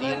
3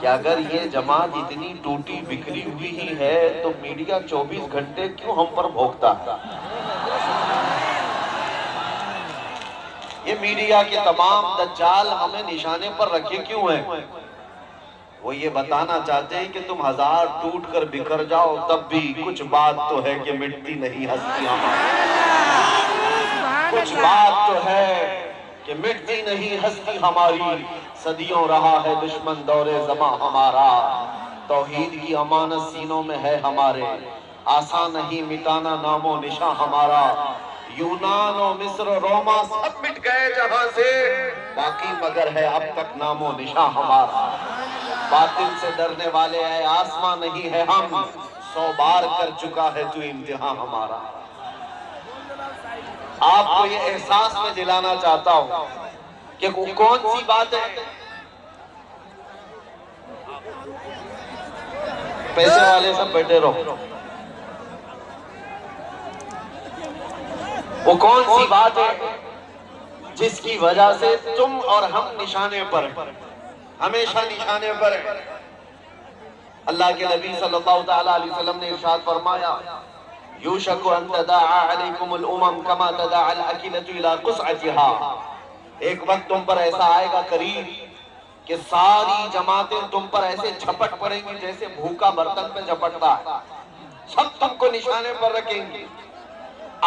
کہ اگر یہ جماعت اتنی ٹوٹی بکھری ہوئی ہی ہے تو میڈیا 24 گھنٹے کیوں ہم پر بھونکتا ہے؟ یہ میڈیا کے تمام دجال ہمیں نشانے پر رکھے کیوں ہیں؟ وہ یہ بتانا چاہتے ہیں کہ تم ہزار ٹوٹ کر بکھر جاؤ تب بھی کچھ بات تو ہے کہ مٹتی نہیں ہستی ہماری، کچھ بات تو ہے کہ مٹتی نہیں ہستی ہماری، صدیوں رہا ہے دشمن دور زماں ہمارا، توحید کی امانت سینوں میں ہے ہمارے، آسان نہیں مٹانا نام و نشاں ہمارا، یونان و مصر و روما سب مٹ گئے جہاں سے، باقی مگر ہے اب تک نام و نشاں ہمارا، باطل سے ڈرنے والے اے آسمان نہیں ہے ہم، 100 بار کر چکا ہے تو امتحان ہمارا۔ آپ کو یہ احساس میں دلانا چاہتا ہوں کہ کون سی بات ہے، پیسے والے سب بیٹھے رہو، وہ کون سی بات ہے جس کی وجہ سے تم اور ہم نشانے پر ہیں، ہمیشہ نشانے پر ہیں۔ اللہ کے نبی صلی اللہ تعالیٰ علیہ وسلم نے ارشاد فرمایا یوشک ان تداعا علیکم الامم کما تداعا الاکلۃ الی قصعتها، ایک وقت تم پر ایسا آئے گا قریب کہ ساری جماعتیں تم پر ایسے جھپٹ پڑیں گی جیسے بھوکا برتن پہ جھپٹتا ہے، سب تم کو نشانے پر رکھیں گے۔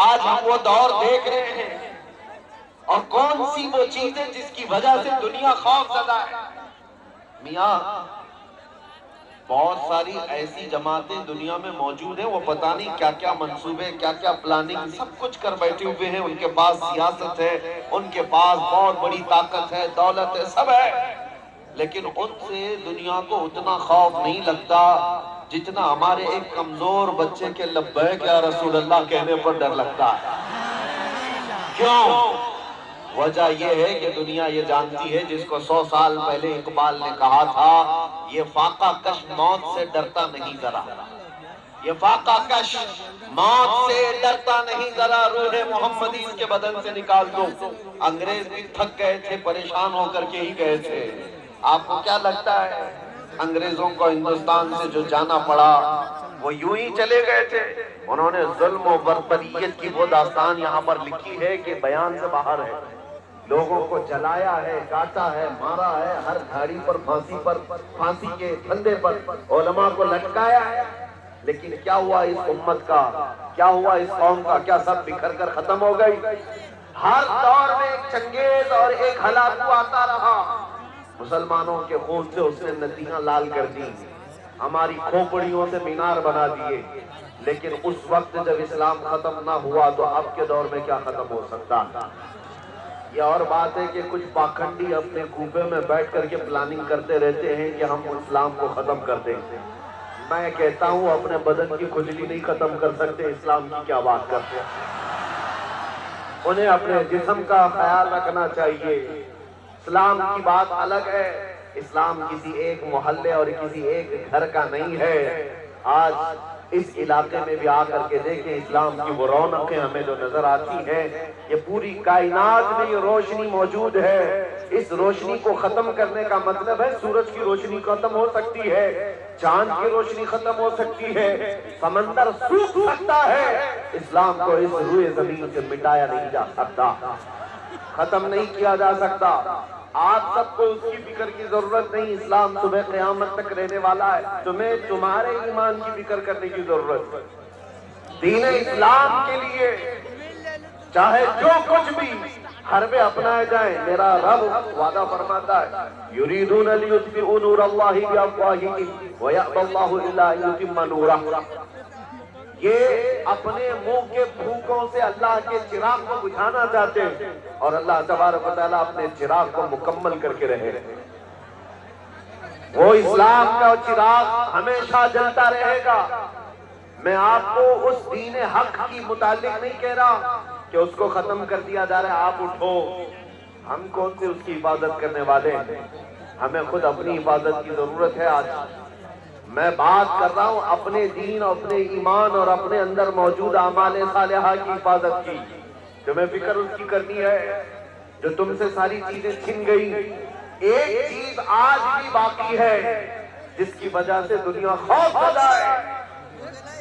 آج ہم وہ دور دیکھ رہے ہیں، اور کون سی وہ چیز ہے جس کی وجہ سے دنیا خوف زدہ ہے؟ میاں بہت ساری ایسی جماعتیں دنیا میں موجود ہیں، وہ پتہ نہیں کیا کیا منصوبے، کیا کیا پلاننگ سب کچھ کر بیٹھے ہوئے ہیں، ان کے پاس سیاست ہے، ان کے پاس بہت بڑی طاقت ہے، دولت ہے، سب ہے، لیکن ان سے دنیا کو اتنا خوف نہیں لگتا جتنا ہمارے ایک کمزور بچے کے لبیک یا رسول اللہ کہنے پر ڈر لگتا ہے۔ کیوں؟ وجہ یہ ہے کہ دنیا یہ جانتی ہے، جس کو 100 سال پہلے اقبال نے کہا تھا یہ فاقہ کش موت سے ڈرتا نہیں ذرا، یہ فاقہ کش موت سے ڈرتا نہیں ذرا، روح محمدی اس کے بدن سے نکال دو۔ انگریز بھی تھک گئے تھے، پریشان ہو کر کے ہی گئے تھے۔ آپ کو کیا لگتا ہے انگریزوں کو ہندوستان سے جو جانا پڑا وہ یوں ہی چلے گئے تھے؟ انہوں نے ظلم و بربریت کی وہ داستان یہاں پر لکھی ہے کہ بیان سے باہر ہے، لوگوں کو جلایا ہے، کاٹا ہے، مارا ہے، ہر گھاڑی پر پھانسی کے پھندے پر علماء کو لٹکایا ہے، لیکن کیا ہوا اس امت کا، کیا ہوا اس قوم کا؟ کیا سب بکھر کر ختم ہو گئی؟ ہر دور میں ایک چنگیز اور ایک ہلاکو آتا رہا، مسلمانوں کے خون سے اس نے ندیاں لال کر دی، ہماری کھوپڑیوں سے مینار بنا دیے، لیکن اس وقت جب اسلام ختم نہ ہوا تو اب کے دور میں کیا ختم ہو سکتا؟ یہ اور بات ہے کہ کچھ پاکھنڈی اپنے کوپے میں بیٹھ کر کے پلاننگ کرتے رہتے ہیں کہ ہم اسلام کو ختم کر دیں۔ میں کہتا ہوں اپنے بدن کی کھجلی نہیں ختم کر سکتے، اسلام کی کیا بات کرتے ہیں؟ انہیں اپنے جسم کا خیال رکھنا چاہیے۔ اسلام کی بات الگ ہے، اسلام کسی ایک محلے اور کسی ایک گھر کا نہیں ہے۔ آج اس علاقے میں بھی آ کر کے دیکھیں، اسلام کی وہ رونقیں ہمیں جو نظر آتی ہیں، یہ پوری کائنات میں یہ روشنی موجود ہے۔ اس روشنی کو ختم کرنے کا مطلب ہے سورج کی روشنی ختم ہو سکتی ہے، چاند کی روشنی ختم ہو سکتی ہے، سمندر سوکھ سکتا ہے، اسلام کو اس روئے زمین سے مٹایا نہیں جا سکتا، ختم نہیں کیا جا سکتا۔ آپ سب کو اس کی فکر کی ضرورت نہیں، اسلام صبح قیامت تک رہنے والا ہے، تمہیں تمہارے ایمان کی فکر کرنے کی ضرورت ہے۔ دین اسلام کے لیے چاہے جو کچھ بھی حربیں اپنائے جائیں، میرا رب وعدہ فرماتا ہے یریدون لیطفئوا نور اللہ بافواہہم ویأبی اللہ الا ان یتم نورہ، یہ اپنے منہ کے پھوکوں سے اللہ کے چراغ کو بجھانا چاہتے ہیں، اور اللہ تبارک و تعالیٰ اپنے چراغ کو مکمل کر کے رہے۔ وہ اسلام کا چراغ ہمیشہ جلتا رہے گا۔ میں آپ کو اس دین حق کی متعلق نہیں کہہ رہا کہ اس کو ختم کر دیا جا رہا ہے، آپ اٹھو، ہم کون سے اس کی حفاظت کرنے والے ہیں؟ ہمیں خود اپنی حفاظت کی ضرورت ہے۔ آج میں بات کر رہا ہوں اپنے دین، اپنے ایمان اور اپنے اندر موجود اعمال صالحہ کی حفاظت کی۔ تمہیں فکر اس کی کرنی ہے جو تم سے ساری چیزیں چھن گئی۔ ایک چیز آج بھی باقی ہے، جس کی وجہ سے دنیا خوف زدہ ہے۔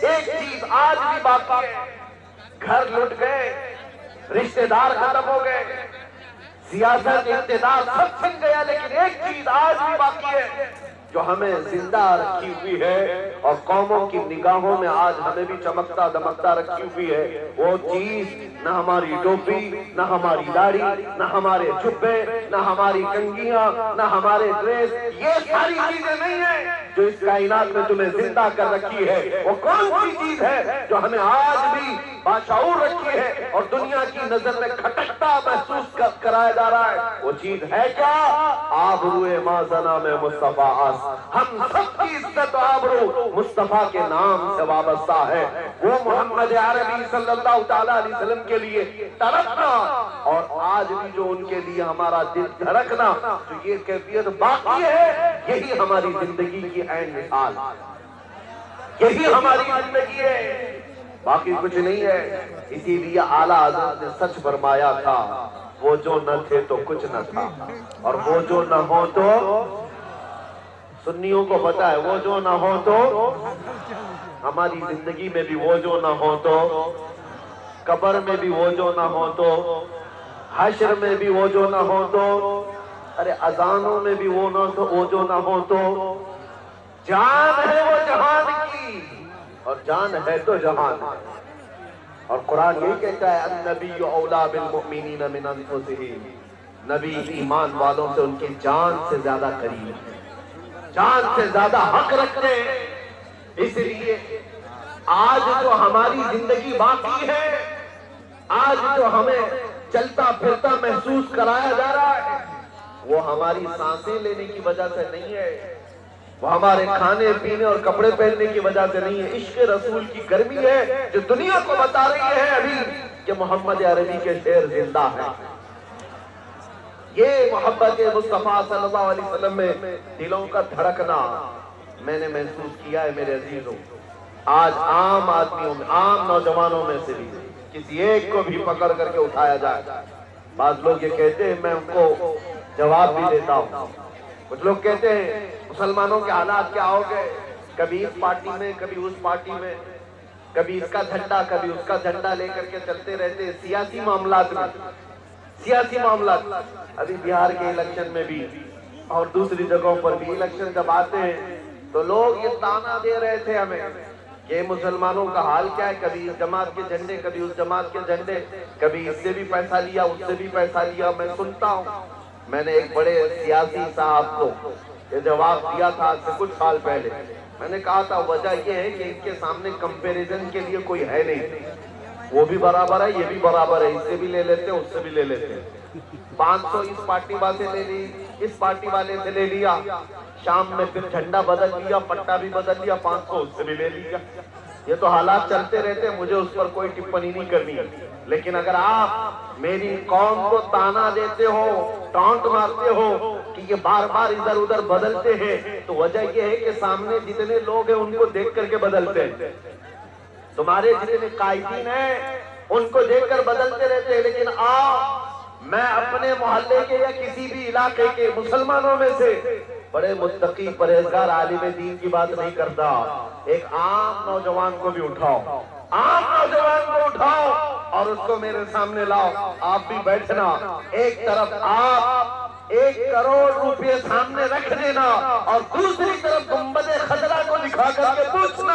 ایک چیز آج بھی باقی ہے، گھر لٹ گئے، رشتہ دار ختم ہو گئے، سیاست اقتدار سب چھن گیا، لیکن ایک چیز آج بھی باقی ہے جو ہمیں زندہ رکھی ہوئی ہے اور قوموں کی نگاہوں میں آج ہمیں بھی چمکتا دمکتا رکھی ہوئی ہے۔ وہ چیز نہ ہماری ٹوپی، نہ ہماری داڑھی، نہ ہمارے جبے، نہ ہماری کنگھیاں، نہ ہمارے ڈریس، یہ ساری چیزیں نہیں ہیں جو اس کائنات میں تمہیں زندہ کر رکھی ہے۔ وہ کون سی چیز ہے جو ہمیں آج بھی باشعور رکھی ہے اور دنیا کی نظر میں کھٹکتا محسوس کرایا جا رہا ہے؟ وہ چیز ہے کیا؟ آبروئے ما زنا میں مصطفیٰ آس۔ ہم سب کی عزت و آبرو مصطفیٰ کے نام سے وابستہ ہے۔ وہ محمد عربی صلی اللہ تعالیٰ علیہ وسلم کے لیے تڑپنا اور آج بھی جو ان کے لیے ہمارا دل دھڑکنا، تو یہ کیفیت باقی ہے، یہی ہماری زندگی کی عین مثال، یہی ہماری زندگی ہے، باقی کچھ نہیں ہے۔ اسی لیے اعلیٰ حضرت نے سچ فرمایا تھا، وہ جو نہ تھے تو کچھ نہ تھا، اور وہ جو نہ ہو تو، سنیوں کو پتا ہے، وہ جو نہ ہو تو ہماری زندگی میں بھی وہ جو نہ ہو تو، قبر میں بھی وہ جو نہ ہو تو، حشر میں بھی وہ جو نہ ہو تو، ارے اذانوں میں بھی وہ جو نہ ہو تو، جان ہے وہ جہان کی اور جان ہے تو جہان ہے۔ اور قرآن یہ کہتا ہے النبی اولا بالمؤمنین من انفسہم، نبی ایمان والوں سے ان کی جان سے زیادہ قریب ہے، جان سے زیادہ حق رکھتے ہیں۔ اس لیے آج جو ہماری زندگی باقی ہے، آج جو ہمیں چلتا پھرتا محسوس کرایا جا رہا ہے، وہ ہماری سانسیں لینے کی وجہ سے نہیں ہے، وہ ہمارے کھانے پینے اور کپڑے پہننے کی وجہ سے نہیں ہے، عشق رسول کی گرمی ہے جو دنیا کو بتا رہی ہے ابھی کہ محمد عربی کے شعر زندہ ہیں۔ یہ محبت مصطفیٰ صلی اللہ علیہ وسلم میں دلوں کا دھڑکنا میں نے محسوس کیا ہے میرے عزیزوں۔ آج عام آدمیوں میں، عام نوجوانوں میں سے بھی کسی ایک کو بھی پکڑ کر کے اٹھایا جائے، بعض لوگ یہ کہتے ہیں، میں ان کو جواب بھی دیتا ہوں، کچھ لوگ کہتے ہیں مسلمانوں کے حالات کیا ہو گئے، کبھی اس پارٹی میں کبھی اس پارٹی میں، کبھی اس کا جھنڈا کبھی اس کا جھنڈا لے کر کے چلتے رہتے ہیں سیاسی معاملات میں، سیاسی معاملات۔ ابھی بہار کے الیکشن میں بھی اور دوسری جگہوں پر بھی الیکشن جب آتے ہیں تو لوگ یہ تانا دے رہے تھے ہمیں کہ مسلمانوں کا حال کیا ہے، کبھی اس جماعت کے جھنڈے کبھی اس جماعت کے جھنڈے، کبھی اس سے بھی پیسہ لیا اس سے بھی پیسہ لیا۔ میں سنتا ہوں، میں نے ایک بڑے سیاسی صاحب کو یہ جواب دیا تھا آج سے کچھ سال پہلے، میں نے کہا تھا وجہ یہ ہے کہ ان کے سامنے کمپیریزن کے لیے کوئی ہے نہیں، وہ بھی برابر ہے یہ بھی برابر ہے، اس سے بھی لے لیتے اس سے بھی لے لیتے، 500 اس پارٹی والے سے لے لی، اس پارٹی والے سے لے لیا، شام میں پھر جھنڈا بدل لیا، پٹا بھی بدل لیا، 500 اس سے بھی لے لیا۔ یہ تو حالات چلتے رہتے ہیں، مجھے اس پر کوئی ٹپنی نہیں کرنی، لیکن اگر آپ میری قوم کو تانا دیتے ہو، ٹانٹ مارتے ہو کہ یہ بار بار ادھر ادھر بدلتے ہیں، تو وجہ یہ ہے کہ سامنے جتنے لوگ ہیں ان کو دیکھ کر کے بدلتے ہیں، تمہارے جتنے قائدین ہیں ان کو دیکھ کر بدلتے رہتے ہیں، لیکن میں اپنے محلے کے یا کسی بھی علاقے کے مسلمانوں میں سے بڑے متقی پرہیزگار عالم دین کی بات نہیں کرتا، ایک عام نوجوان کو بھی اٹھاؤ، عام نوجوان کو اٹھاؤ اور اس کو میرے سامنے لاؤ، آپ بھی بیٹھنا، ایک طرف آپ 1 کروڑ روپے سامنے رکھ دینا اور دوسری طرف گنبد خضرا کو دکھا کر کے پوچھنا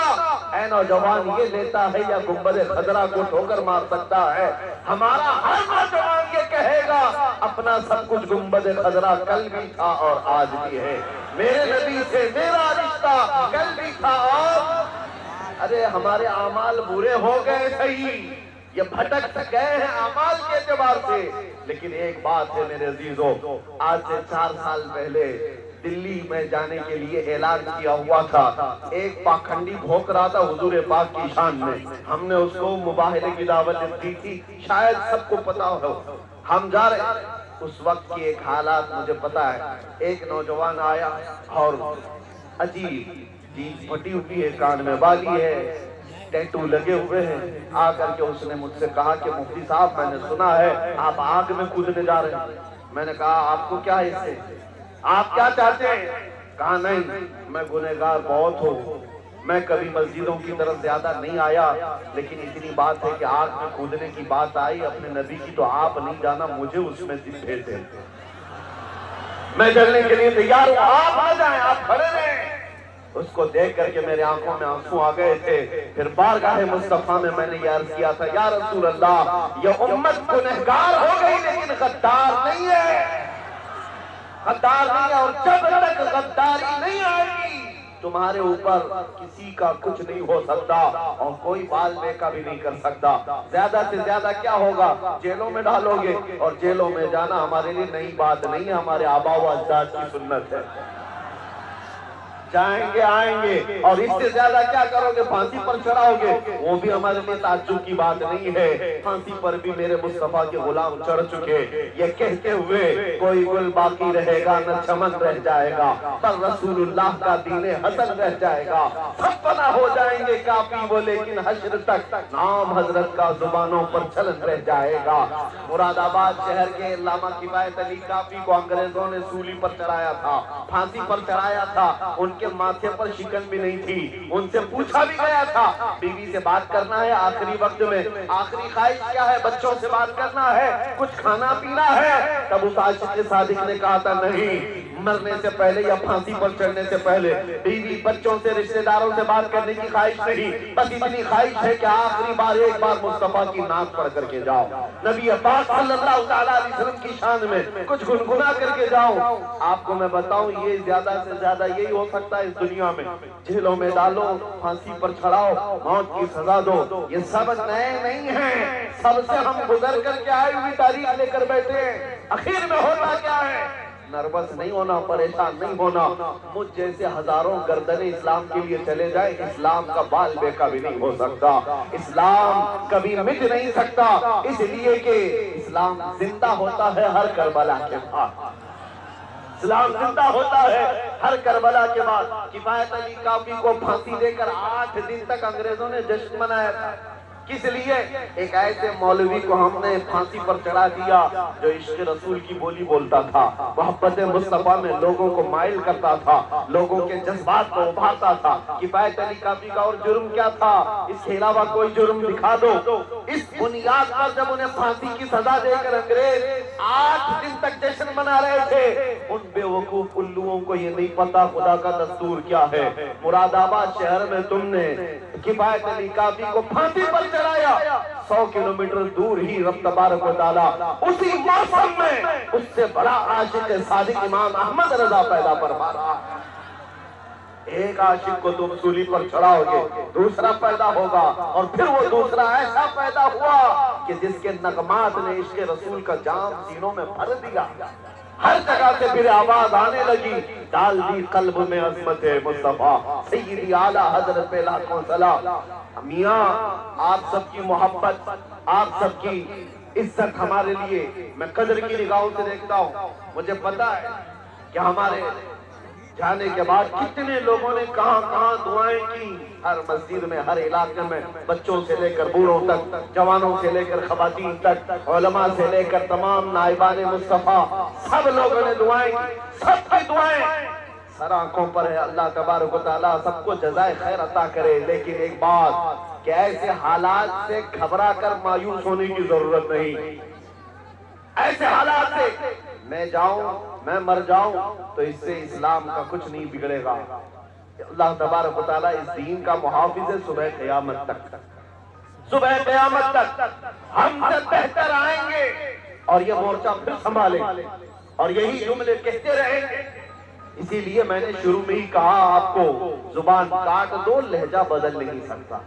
اے نوجوان یہ لیتا ہے یا گنبد خضرا کو ٹھوکر مار سکتا ہے؟ ہمارا ہر نوجوان یہ کہے گا اپنا سب کچھ گنبد خضرا کل بھی تھا اور آج بھی ہے، میرے نبی سے میرا رشتہ کل بھی تھا اور ارے ہمارے اعمال برے ہو گئے صحیح، یہ بھٹک گئے ہیں اعمال کے اعتبار سے، لیکن ایک بات ہے میرے عزیزوں، آج سے 4 سال پہلے دلی میں جانے کے لیے اعلان کیا ہوا تھا، ایک پاکھنڈی بھونک رہا تھا حضور پاک کی شان میں، ہم نے اس کو مباہلے کی دعوت دی تھی، شاید سب کو پتا ہو، ہم جا رہے اس وقت کی ایک حالات مجھے پتا ہے، ایک نوجوان آیا اور عجیب جینس پھٹی ہوئی ہے، کان میں بالی ہے، ٹیٹو لگے ہوئے ہیں، آ کر کے اس نے مجھ سے کہا کہ مفتی صاحب میں نے سنا ہے آپ آگ میں کودنے جا رہے ہیں، میں نے کہا آپ کو کیا ہے اس سے، آپ کیا چاہتے ہیں؟ کہا نہیں، میں گنہگار بہت ہوں، میں کبھی مسجدوں کی طرف زیادہ نہیں آیا، لیکن اتنی بات ہے کہ آگ میں کودنے کی بات آئی اپنے نبی کی تو آپ نہیں جانا، مجھے اس میں بھیج دیں، میں جلنے کے لیے تیار ہوں، آپ نہ جائیں، آپ کھڑے رہیں۔ اس کو دیکھ کر کے میرے آنکھوں میں آنسو آ گئے تھے۔ پھر بارگاہ مصطفیٰ میں میں نے یہ عرض کیا تھا، یا رسول اللہ، یہ امت گنہگار ہو گئی لیکن غدار نہیں ہے، غدار نہیں ہے، اور جب تک غداری نہیں آئے گی تمہارے اوپر کسی کا کچھ نہیں ہو سکتا اور کوئی بال بیکا بھی نہیں کر سکتا۔ زیادہ سے زیادہ کیا ہوگا، جیلوں میں ڈالو گے، اور جیلوں میں جانا ہمارے لیے نئی بات نہیں ہے، ہمارے آبا و اجداد کی سنت ہے، جائیں گے آئیں گے، اور اس سے زیادہ کیا کرو گے، پھانسی پر چڑھاؤ گے، وہ بھی ہمارے لیے تعجب کی بات نہیں ہے۔ پھانسی پر بھی میرے مصطفیٰ کے غلام چڑھ چکے، یہ کہتے ہوئے کوئی گل باقی رہے گا نہ چمن رہ جائے گا، پر رسول اللہ کا دین حسن رہ جائے گا، سب فنا ہو جائیں گے کافی وہ، لیکن حشر تک نام حضرت کا زبانوں پر چلن رہ جائے گا۔ مراد آباد شہر کے علامہ کفایت علی کافی کو انگریزوں نے سولی پر چڑھایا تھا، پھانسی پر چڑھایا تھا، ان کے ماتھے پر شکن بھی نہیں تھی، ان سے پوچھا بھی گیا تھا بیوی سے بات کرنا ہے آخری وقت میں، آخری خواہش کیا ہے، بچوں سے بات کرنا ہے، کچھ کھانا پینا ہے، تب اس عاشق صادق نے کہا تھا نہیں، مرنے سے پہلے یا پھانسی پر چڑھنے سے پہلے بیوی بچوں سے رشتہ داروں سے بات کرنے کی خواہش نہیں، بس اتنی خواہش ہے کہ آخری بار ایک بار مصطفیٰ کی نعت پڑھ کر کے جاؤ، نبی پاک صلی اللہ تعالیٰ علیہ وسلم کی شان میں کچھ گنگنا کر کے جاؤ۔ آپ کو میں بتاؤں یہ زیادہ سے زیادہ یہی ہو سکتا ہے اس دنیا میں، جیلوں میں ڈالو، پھانسی پر چڑھاؤ، موت کی سزا دو، یہ سب نئے نہیں ہیں، سب سے ہم گزر کر کے آئے ہوئی تاریخ لے کر بیٹھے ہیں۔ اخیر میں ہوتا کیا ہے، نروس نہیں ہونا، پریشان نہیں ہونا، مجھ جیسے ہزاروں گردنیں اسلام کے لیے چلے جائیں، اسلام کا بال بیکا بھی نہیں ہو سکتا، اسلام کبھی مٹ نہیں سکتا، اس لیے کہ اسلام زندہ ہوتا ہے ہر کربلا کے بعد، اسلام زندہ ہوتا ہے ہر کربلا کے بعد۔ کفایت علی کافی کو پھانسی دے کر 8 دن تک انگریزوں نے جشن منایا تھا، کس لیے، ایک ایسے مولوی کو ہم نے پھانسی پر چڑھا دیا جو عشق رسول کی بولی بولتا تھا، محبت مصطفیٰ میں لوگوں کو مائل کرتا تھا، لوگوں کے جذبات کو ابھارتا تھا۔ کفایت علی کافی کا اور جرم کیا تھا، اس کے علاوہ کوئی جرم دکھا دو۔ اس بنیاد پر جب انہیں پھانسی کی سزا دے کر انگریز 8 دن تک جشن منا رہے تھے، ان بے وقوف الوؤں کو یہ نہیں پتا خدا کا دستور کیا ہے۔ مراد آباد شہر میں تم نے کفایت علی کافی کو پھانسی پر چڑھایا، 100 کلومیٹر دور ہی رب تبارک و تعالیٰ اسی موسم میں اس سے بڑا عاشق صادق امام احمد رضا پیدا فرما رہا ہے۔ ایک عاشق کو تم سولی پر چڑھاؤ گے، دوسرا پیدا ہوگا، اور پھر وہ دوسرا ایسا پیدا ہوا کہ جس کے نغمات نے عشق رسول کا جام سینوں میں بھر دیا، ہر جگہ سے پھر آواز آنے لگی، ڈال دی قلب میں عظمت مصطفیٰ، سیدی اعلیٰ حضرت پہ لاکھوں سلام۔ میاں آپ سب کی محبت، آپ سب کی عزت ہمارے لیے میں قدر کی نگاہوں سے دیکھتا ہوں، مجھے پتا ہے کہ ہمارے جانے کے بعد کتنے لوگوں نے کہاں کہاں دعائیں کی، ہر مسجد میں، ہر علاقے میں، بچوں سے لے کر بوڑھوں تک، جوانوں سے لے کر خواتین تک، علماء سے لے کر تمام نائبان مصطفیٰ، سب لوگوں نے دعائیں کی، سب کی دعائیں سر آنکھوں پر ہے۔ اللہ تبارک و تعالیٰ سب کو جزائے خیر عطا کرے، لیکن ایک بات کہ ایسے حالات سے گھبرا کر مایوس ہونے کی ضرورت نہیں، ایسے حالات سے میں جاؤں، میں مر جاؤں تو اس سے اسلام کا کچھ نہیں بگڑے گا۔ اللہ تبارک و تعالیٰ اس دین کا محافظ ہے صبح قیامت تک، صبح قیامت تک ہم سے بہتر آئیں گے اور یہ مورچہ پھر سنبھالیں اور یہی جملے کہتے رہیں گے۔ اسی لیے میں نے شروع میں ہی کہا آپ کو، زبان کاٹ دو لہجہ بدل نہیں سکتا،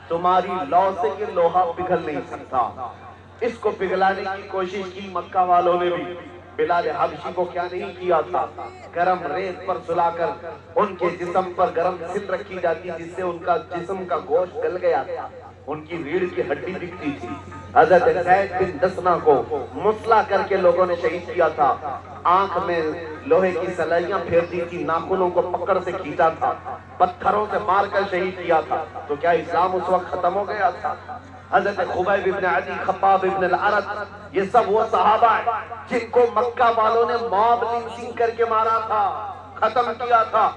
تمہاری لو سے یہ لوہا پگھل نہیں سکتا۔ اس کو پگھلانے کی کوشش کی مکہ والوں نے بھی، بلال حبشی کو کیا نہیں کیا تھا، گرم ریت پر سلا کر ان کے جسم پر گرم سل رکھی جاتی جس سے ان کا جسم کا گوشت گل گیا تھا، ان کی ریڑھ کی ہڈی دکھتی تھی۔ حضرت زید بن دسنا کو مسلح کر کے لوگوں نے شہید کیا تھا، آنکھ میں لوہے کی سلائیاں پھیرتی تھی، ناخنوں کو پکڑ سے کھینچا تھا، پتھروں سے مار کر شہید کیا تھا، تو کیا اسلام اس وقت ختم ہو گیا تھا؟ حضرت خبیب ابن عدی، خباب ابن الارت، یہ سب وہ صحابہ ہیں جن کو مکہ والوں نے موب لنچنگ کر کے مارا تھا، ختم کیا تھا۔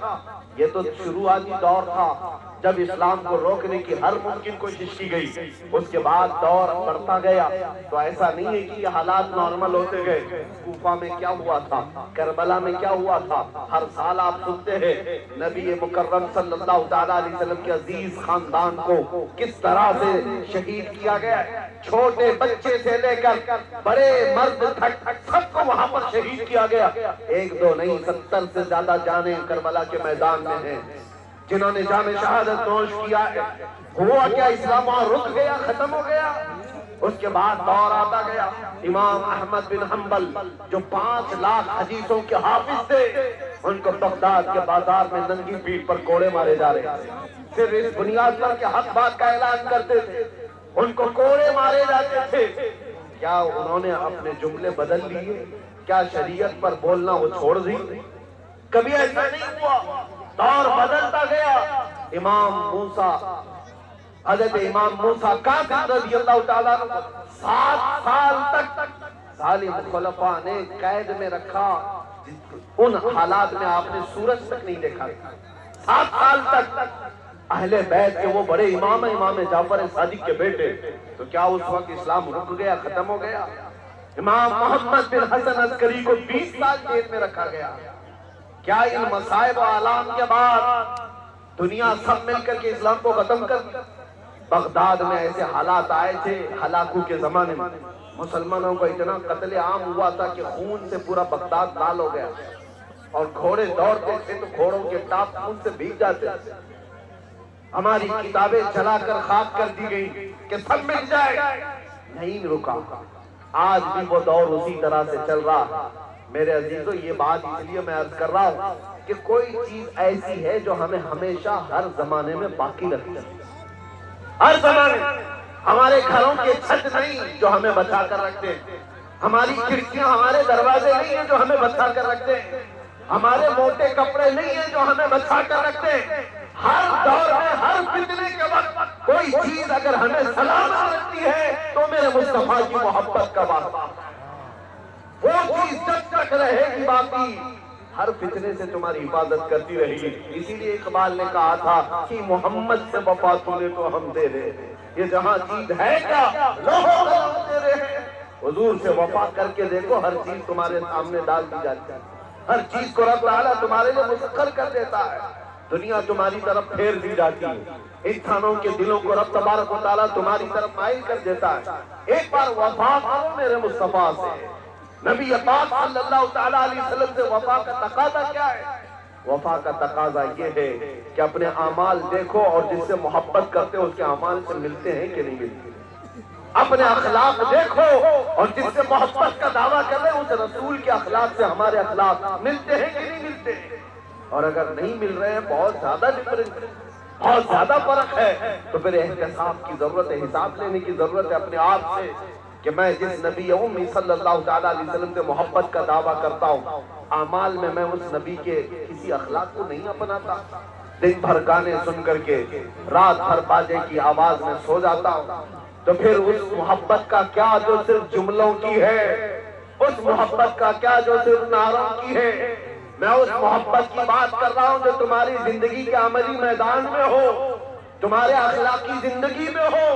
یہ تو شروعاتی دور تھا جب اسلام کو روکنے کی ہر ممکن کوشش کی گئی، اس کے بعد دور بڑھتا گیا تو ایسا نہیں ہے کہ یہ حالات نارمل ہوتے گئے۔ کوفہ میں کیا ہوا تھا، کربلا میں کیا ہوا تھا، ہر سال آپ سنتے ہیں نبی مکرم صلی اللہ تعالیٰ علیہ وسلم کے عزیز خاندان کو کس طرح سے شہید کیا گیا، چھوٹے بچے سے لے کر بڑے مرد تک سب کو وہاں پر شہید کیا گیا۔ ایک دو نہیں 70 سے زیادہ جانیں کربلا کے میدان میں ہیں جنہوں نے جام شہادت نوش کیا ہے۔ ہوا کیا، اسلام وہاں رک گیا، ختم ہو گیا؟ اس کے بعد دور آتا گیا، امام احمد بن حنبل جو 5 لاکھ حدیثوں کے حافظ تھے، ان کو بغداد کے بازار میں ننگی پیٹھ پر کوڑے مارے جا رہے تھے، صرف اس بنیاد پر کہ حق بات کا اعلان کرتے تھے ان کو کوڑے مارے جاتے تھے۔ کیا انہوں نے اپنے جملے بدل لیے؟ کیا شریعت پر بولنا وہ چھوڑ دی؟ کبھی ایسا نہیں ہوا، دور بدلتا گیا۔ امام موسیٰ، حضرت امام موسیٰ کاظم رضی اللہ تعالیٰ عنہ 7 سال تک ظالم خلفاء نے قید میں رکھا، ان حالات میں آپ نے سورج تک نہیں دیکھا۔ 7 سال تک اہل بیت کے وہ بڑے امام ہیں، امام جعفر صادق کے بیٹے، تو کیا اس وقت اسلام رک گیا، ختم ہو گیا؟ امام محمد بن حسن عسکری کو 20 سال جیل میں رکھا گیا۔ کیا ان مصائب و آلام کے بعد دنیا سب مل کر کے اسلام کو ختم کر دیا؟ بغداد میں ایسے حالات آئے تھے ہلاکو کے زمانے میں، مسلمانوں کو اتنا قتل عام ہوا تھا کہ خون سے پورا بغداد لال ہو گیا، اور گھوڑے دوڑتے تھے تو گھوڑوں کے ٹاپ خون سے بھیگ جاتے تھے۔ ہماری کتابیں جلا کر خاک کر دی گئی کہ سب مل جائے، نہیں رکا۔ آج بھی وہ دور اسی طرح سے چل رہا۔ میرے عزیزو، یہ بات اس لیے میں عرض کر رہا ہوں کہ کوئی چیز ایسی ہے جو ہمیں ہمیشہ ہر زمانے میں باقی رکھتی ہے۔ ہر زمانے ہمارے گھروں کے چھت نہیں جو ہمیں بچا کر رکھتے ہیں، ہماری کھڑکیاں ہمارے دروازے نہیں ہیں جو ہمیں بچا کر رکھتے ہیں، ہمارے موٹے کپڑے نہیں ہیں جو ہمیں بچا کر رکھتے ہیں۔ ہر دور میں ہر فتنے کے وقت کوئی چیز اگر ہمیں سلامت رکھتی ہے تو میرے مصطفیٰ کی محبت کا واسطہ، وہ چیز جب تک رہے گی باقی ہر فتنے سے تمہاری حفاظت کرتی رہے گی۔ اسی لیے اقبال نے کہا تھا کہ محمد سے وفا تو نے تو ہم دے رہے، یہ جہاں چیز ہے کیا لوہو قلم دے رہے۔ حضور سے وفا کر کے دیکھو، ہر چیز تمہارے سامنے ڈال دی جاتی ہے، ہر چیز کو رب تعالیٰ تمہارے لیے مسخر کر دیتا ہے، دنیا تمہاری طرف پھیر دی جاتی ہے، انسانوں کے دلوں کو رب تبارک و تعالیٰ تمہاری طرف مائل کر دیتا ہے۔ ایک بار وفا کرو میرے مصطفیٰ سے۔ نبی پاک صلی اللہ تعالیٰ علیہ وسلم سے وفا کا تقاضا کیا ہے؟ وفا کا تقاضا یہ ہے کہ اپنے اعمال دیکھو اور جس سے محبت کرتے ہو اس کے اعمال سے ملتے ہیں کہ نہیں ملتے۔ اپنے اخلاق دیکھو اور جس سے محبت کا دعویٰ کر رہے ہیں اس رسول کے اخلاق سے ہمارے اخلاق ملتے ہیں کہ نہیں ملتے۔ اور اگر نہیں مل رہے ہیں، بہت زیادہ ڈفرنس، بہت زیادہ فرق ہے، تو پھر احتساب کی ضرورت ہے، حساب لینے کی ضرورت ہے اپنے آپ سے کہ میں جس نبی امی صلی اللہ تعالیٰ علیہ وسلم سے محبت کا دعویٰ کرتا ہوں، اعمال میں اس نبی کے کسی اخلاق کو نہیں اپناتا۔ دن بھر گانے سن کر کے رات بھر باجے کی آواز میں سو جاتا ہوں، تو پھر اس محبت کا کیا جو صرف جملوں کی ہے، اس محبت کا کیا جو صرف نعروں کی ہے۔ میں اس محبت کی بات کر رہا ہوں جو تمہاری زندگی کے عملی میدان میں ہو، تمہارے اخلاقی زندگی میں ہو۔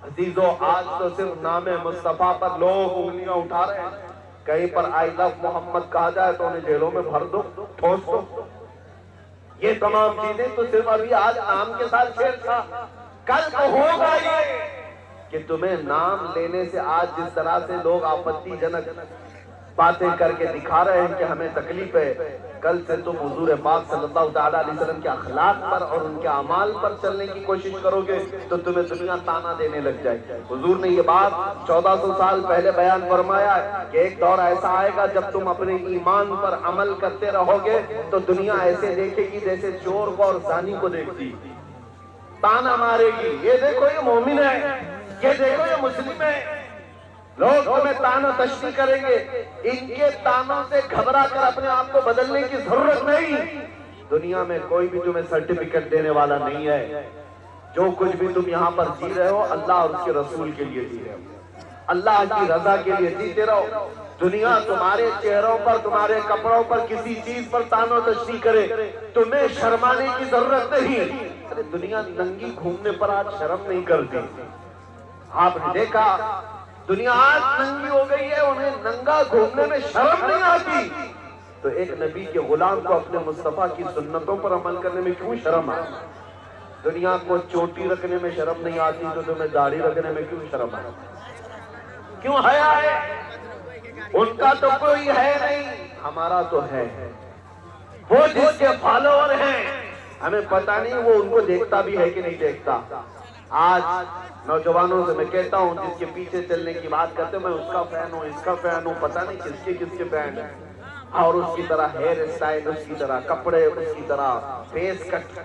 عزیزو، آج تو صرف نام مصطفیٰ پر لوگ انگلیاں اٹھا رہے ہیں، کہیں پر آئی لو محمد کہا جائے تو انہیں جیلوں میں بھر دو، ٹھوس دو۔ یہ تمام چیزیں تو صرف ابھی آج نام کے ساتھ چھیڑ تھا، کل تو ہوگا یہ کہ تمہیں نام لینے سے آج جس طرح سے لوگ آپتی جنک باتیں کر کے دکھا رہے ہیں کہ ہمیں تکلیف ہے، کل سے تم حضور پاک صلی اللہ تعالیٰ علیہ وسلم کے اخلاق پر اور ان کے اعمال پر چلنے کی کوشش کرو گے تو تمہیں دنیا تانا دینے لگ جائے گی۔ حضور نے یہ بات 1400 سال پہلے بیان فرمایا ہے کہ ایک دور ایسا آئے گا جب تم اپنے ایمان پر عمل کرتے رہو گے تو دنیا ایسے دیکھے گی جیسے چور کو اور زانی کو دیکھتی، تانا مارے گی، یہ دیکھو یہ مومن ہے، یہ دیکھو یہ مسلم ہے۔ لوگ تمہیں تانا تشریح کریں گے، ان کے تانوں سے گھبرا کر اپنے آپ کو بدلنے کی ضرورت نہیں۔ دنیا میں کوئی بھی تمہیں سرٹیفکیٹ دینے والا نہیں ہے۔ جو کچھ بھی تم یہاں پر جی رہے ہو اللہ اور اس کے رسول کے لیے جی رہے ہو، اللہ کی رضا کے لیے جیتے رہو۔ دنیا تمہارے چہروں پر، تمہارے کپڑوں پر کسی چیز پر تان و تشریح کرے، تمہیں شرمانے کی ضرورت نہیں۔ ارے دنیا ننگی گھومنے پر آج شرم نہیں کرتی۔ آپ نے دیکھا دنیا آج ننگی ہو گئی ہے، انہیں ننگا گھومنے میں شرم نہیں آتی، تو ایک نبی کے غلام کو اپنے مصطفیٰ کی سنتوں پر عمل کرنے میں کیوں شرم آتی؟ دنیا کو چوٹی رکھنے میں شرم نہیں آتی تو تمہیں داڑھی رکھنے میں کیوں شرم آتی؟ کیوں حیا ہے؟ ان کا تو کوئی ہے نہیں، ہمارا تو ہے۔ وہ جس کے فالوور ہیں ہمیں پتہ نہیں وہ ان کو دیکھتا بھی ہے کہ نہیں دیکھتا۔ آج نوجوانوں سے میں کہتا ہوں جس کے پیچھے چلنے کی بات کرتے میں اس کا فین ہوں، اس کا فین ہوں، پتہ نہیں کس کے فین ہیں، اور اس کی طرح ہیئر اسٹائل، اس کی طرح کپڑے، اس کی طرح فیس کٹ،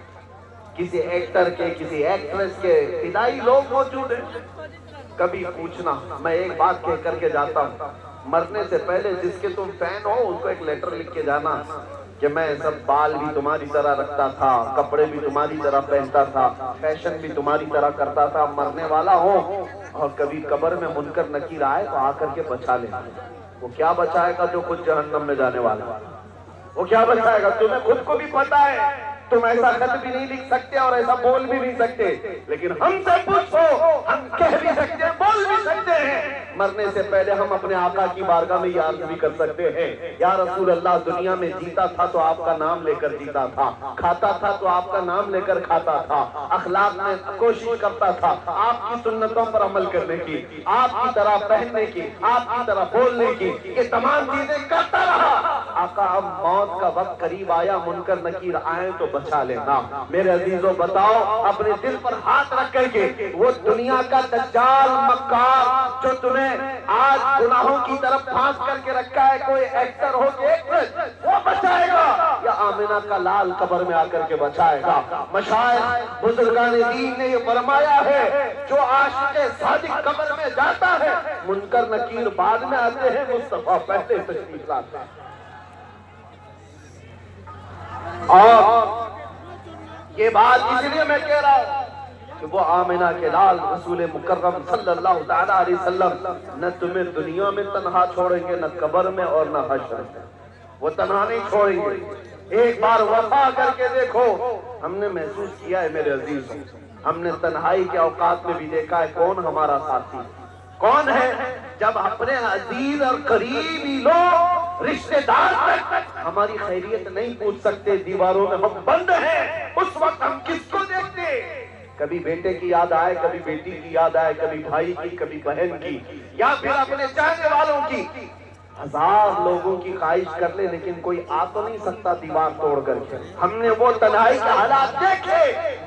کسی ایکٹر کے، کسی ایکٹریس کے فدائی لوگ موجود ہیں۔ کبھی پوچھنا، میں ایک بات کہہ کر کے جاتا ہوں، مرنے سے پہلے جس کے تم فین ہو اس کو ایک لیٹر لکھ کے جانا کہ میں سب بال بھی تمہاری طرح رکھتا تھا، کپڑے بھی تمہاری طرح پہنتا تھا، فیشن بھی تمہاری طرح کرتا تھا، مرنے والا ہوں، اور کبھی قبر میں منکر نکیر آئے تو آ کر کے بچا لینا۔ وہ کیا بچائے گا جو خود جہنم میں جانے والا؟ وہ کیا بچائے گا؟ تمہیں خود کو بھی پتا ہے تم ایسا خط بھی نہیں لکھ سکتے اور ایسا بول بھی نہیں سکتے، لیکن ہم سے پوچھو، ہم کہہ بھی سکتے ہیں، بول بھی سکتے ہیں۔ مرنے سے پہلے ہم اپنے آقا کی بارگاہ میں یہ عرض بھی کر سکتے ہیں، یا رسول اللہ دنیا میں جیتا تھا تو آپ کا نام لے کر جیتا تھا، کھاتا تھا تو آپ کا نام لے کر کھاتا تھا، اخلاق میں کوشش کرتا تھا آپ کی سنتوں پر عمل کرنے کی، آپ کی طرح پہننے کی، آپ کی طرح بولنے کی، یہ تمام چیزیں کرتا رہا۔ آقا اب موت کا وقت قریب آیا، منکر نکیر آئے تو بچا لینا۔ میرے عزیزوں بتاؤ اپنے دل پر ہاتھ رکھ کر کے، وہ دنیا کا دجال مکار جو تمہیں آج گناہوں کی طرف پھانس کر کے رکھا ہے، کوئی ایکٹر ہو کہ ایکٹریس، وہ بچائے گا یا آمنہ کا لال قبر میں آ کر کے بچائے گا؟ مشائخ بزرگان دین نے یہ فرمایا ہے، جو عاشق صادق قبر میں جاتا ہے منکر نکیر بعد میں آتے ہیں، مصطفیٰ پہلے تشریف لاتے ہیں۔ اور یہ بات اس لیے میں کہہ رہا ہوں کہ وہ آمنہ کے لال رسول مکرم صلی اللہ تعالیٰ علیہ وسلم نہ تمہیں دنیا میں تنہا چھوڑیں گے، نہ قبر میں اور نہ حشر میں، وہ تنہا نہیں چھوڑیں گے۔ ایک بار وفا کر کے دیکھو، ہم نے محسوس کیا ہے میرے عزیزوں، ہم نے تنہائی کے اوقات میں بھی دیکھا ہے کون ہمارا ساتھی کون ہے۔ جب اپنے عزیز اور قریبی لوگ، رشتہ دار تک ہماری خیریت نہیں پوچھ سکتے، دیواروں میں ہم بند ہیں، اس وقت ہم کس کو دیکھتے؟ کبھی بیٹے کی یاد آئے، کبھی بیٹی کی یاد آئے، کبھی بھائی کی، کبھی بہن کی، یا پھر اپنے چاہنے والوں کی۔ ہزار لوگوں کی خواہش کر لے لیکن کوئی آ تو نہیں سکتا دیوار توڑ کر کے۔ ہم نے وہ تنہائی کے حالات دیکھے،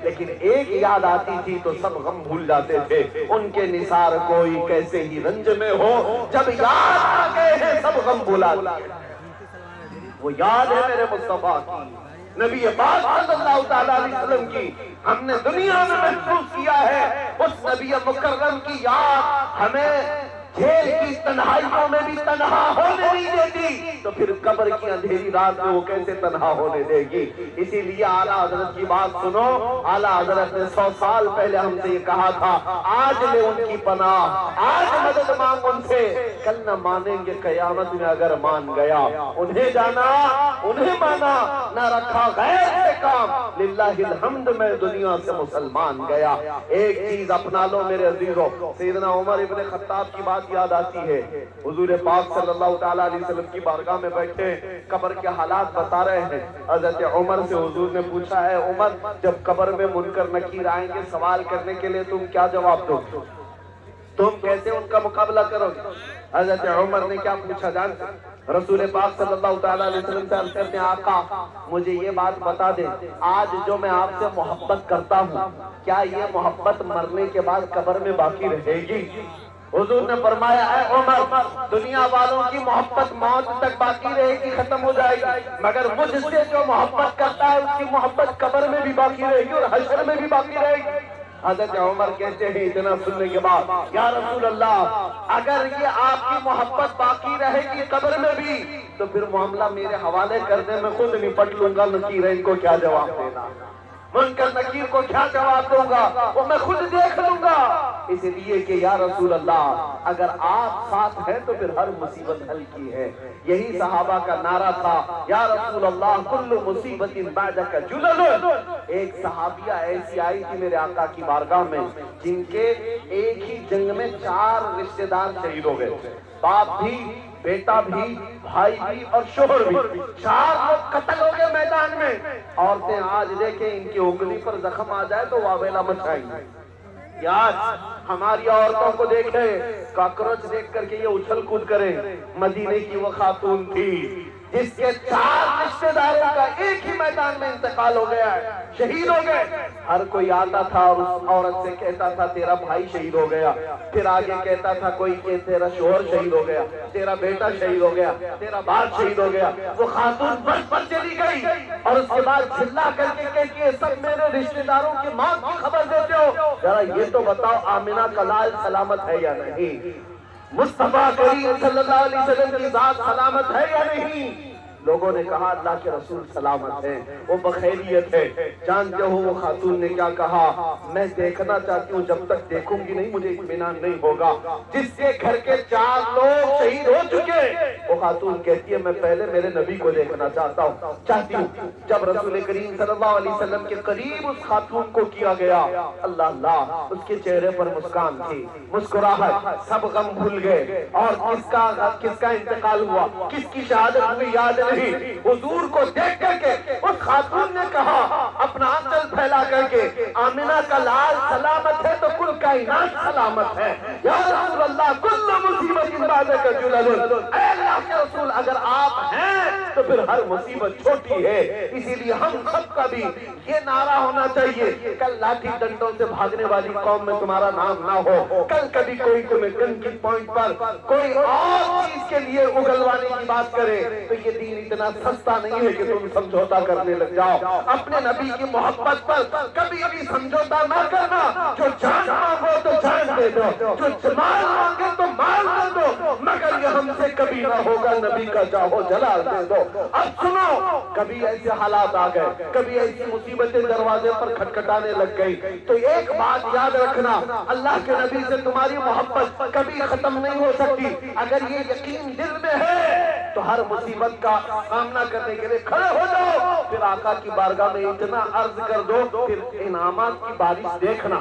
لیکن ایک یاد آتی تھی تو سب غم بھول جاتے تھے۔ ان کے نثار کوئی کیسے ہی رنج میں ہو، جب یاد آ گئے ہیں سب غم بھولا دیے۔ وہ یاد ہے میرے مصطفیٰ کی، نبی پاک صلی اللہ تعالیٰ علیہ وسلم کی، ہم نے دنیا میں محسوس کیا ہے اس نبی مکرم کی یاد ہمیں جیل کی تنہائیوں میں بھی تنہا ہونے نہیں دیتی، تو پھر قبر کی اندھیری رات میں وہ کیسے تنہا ہونے دے گی؟ اسی لیے اعلیٰ حضرت کی بات سنو، اعلیٰ حضرت نے 100 سال پہلے ہم سے یہ کہا تھا، آج لے ان کی پناہ، آج مدد مانگ ان سے، کل نہ مانیں گے قیامت میں اگر مان گیا۔ انہیں جانا، انہیں مانا، نہ رکھا غیر سے کام، للہ الحمد میں دنیا سے مسلمان گیا۔ ایک چیز اپنا لو میرے عزیزوں، سیدنا عمر ابن خطاب کی بات یاد آتی ہے، حضور پاک صلی اللہ تعالیٰ علیہ وسلم کی بارگاہ میں بیٹھے قبر کے حالات بتا رہے ہیں۔ حضرت عمر سے حضور نے پوچھا ہے عمر، جب قبر میں منکر نکیر آئیں گے سوال کرنے کے لیے تم کیا جواب دو گے؟ تم کیسے ان کا مقابلہ کرو گے؟ حضرت عمر نے کیا پوچھا جانتے؟ رسول پاک صلی اللہ تعالیٰ علیہ وسلم سے عرض کرتے ہیں، آقا مجھے یہ بات بتا دیں، آج جو میں آپ سے محبت کرتا ہوں کیا یہ محبت مرنے کے بعد قبر میں باقی رہے گی؟ حضور نے فرمایا، اے عمر دنیا والوں کی محبت موت تک باقی رہے گی، ختم ہو جائے گی، مگر مجھ سے جو محبت کرتا ہے اس کی محبت قبر میں بھی باقی رہے گی اور حشر میں بھی باقی رہے گی۔ حضرت عمر کہتے ہیں اتنا سننے کے بعد، یا رسول اللہ اگر یہ آپ کی محبت باقی رہے گی قبر میں بھی تو پھر معاملہ میرے حوالے کر دیں، میں خود نپٹ لوں گا، نکیر ان کو کیا جواب دینا۔ منکر نکیر کو کیا جواب دوں گا؟ وہ میں خود دیکھ لوں گا۔ اس لیے کہ یا رسول اللہ اگر آپ ساتھ ہیں تو پھر ہر مصیبت حل کی ہے۔ یہی صحابہ کا نعرہ تھا، یا رسول اللہ کل مصیبت بعدک جلل۔ ایک صحابیہ ایسی آئی تھی میرے آقا کی بارگاہ میں جن کے ایک ہی جنگ میں 4 رشتہ دار شہید ہو گئے، باپ بھی، بیٹا بھی، بھائی بھی اور شوہر بھی، 4 لوگ قتل ہو گئے میدان میں۔ عورتیں آج دیکھیں ان کی انگلی پر زخم آ جائے تو واویلا مچائیں گے۔ آج ہماری عورتوں کو دیکھیں، کاکروچ دیکھ کر کے یہ اچھل کود کریں۔ مدینے کی وہ خاتون تھی جس کے 4 رشتہ داروں کا ایک ہی میدان میں انتقال ہو گیا ہے، شہید ہو گئے۔ ہر کوئی آتا تھا اور اس عورت سے کہتا تھا تیرا بھائی شہید ہو گیا، پھر آگے کہتا تھا کوئی کہ تیرا شوہر شہید ہو گیا، تیرا بیٹا شہید ہو گیا، تیرا باپ شہید ہو گیا۔ وہ خاتون بس پر چلی گئی اور اس کے بعد چلا کر کے کہتی ہے سب میرے رشتہ داروں کی موت کی خبر دیتے ہو، ذرا یہ تو بتاؤ آمنہ کا لال سلامت ہے یا نہیں؟ مصطفیٰ کریم صلی اللہ علیہ وسلم کی ذات سلامت ہے یا نہیں؟ لوگوں نے کہا اللہ کے رسول سلامت ہے، وہ بخیریت ہے۔ جانتے ہو وہ خاتون نے کیا کہا؟ میں دیکھنا چاہتی ہوں، جب تک دیکھوں گی نہیں مجھے اطمینان نہیں ہوگا۔ جس کے گھر کے 4 لوگ شہید ہو چکے، وہ خاتون کہتی ہے میں پہلے میرے نبی کو دیکھنا چاہتی ہوں۔ جب رسول کریم صلی اللہ علیہ وسلم کے قریب اس خاتون کو کیا گیا، اللہ اللہ اس کے چہرے پر مسکان تھی، مسکراہٹ، سب غم بھول گئے۔ اور کس کا انتقال ہوا، کس کی شہادت ہوئی یاد نہیں۔ حضور کو دیکھ کر کے اس خاتون نے کہا اپنا آنچل پھیلا کر کے آمنہ کا لال سلامت ہے تو کل کائنات سلامت ہے۔ یا رسول اللہ کل مصیبت بعدک جلل، اے اللہ کے رسول اگر آپ ہیں تو پھر ہر مصیبت چھوٹی ہے۔ اسی لیے ہم سب کا بھی یہ نعرہ ہونا چاہیے، کل لاٹھی ڈنڈوں سے بھاگنے والی قوم میں تمہارا نام نہ ہو، کل کبھی کوئی تمہیں گن کی پوائنٹ پر کوئی اور چیز کے لیے اگلوانے کی بات کرے تو یہ دین اتنا سستا نہیں ہے کہ تم سمجھوتا کرنے لگ جاؤ۔ اپنے نبی کی محبت پر کبھی بھی سمجھوتا نہ کرنا، جو جان مانگو تو جان دے دو، جو مال مانگے تو مال دے دو، مگر یہ ہم سے کبھی نہ ہوگا نبی کا جاہو جلال دے دو۔ اب سنو، کبھی ایسے حالات آ گئے، کبھی ایسی مصیبتیں دروازے پر کھٹکھٹانے لگ گئی تو ایک بات یاد رکھنا، اللہ کے نبی سے تمہاری محبت کبھی ختم نہیں ہو سکتی۔ اگر یہ یقین دل میں ہے تو ہر مصیبت کا سامنا کرنے کے لیے کھڑے ہو جاؤ، پھر آقا کی بارگاہ میں اتنا عرض کر دو، پھر انعامات کی بارش دیکھنا۔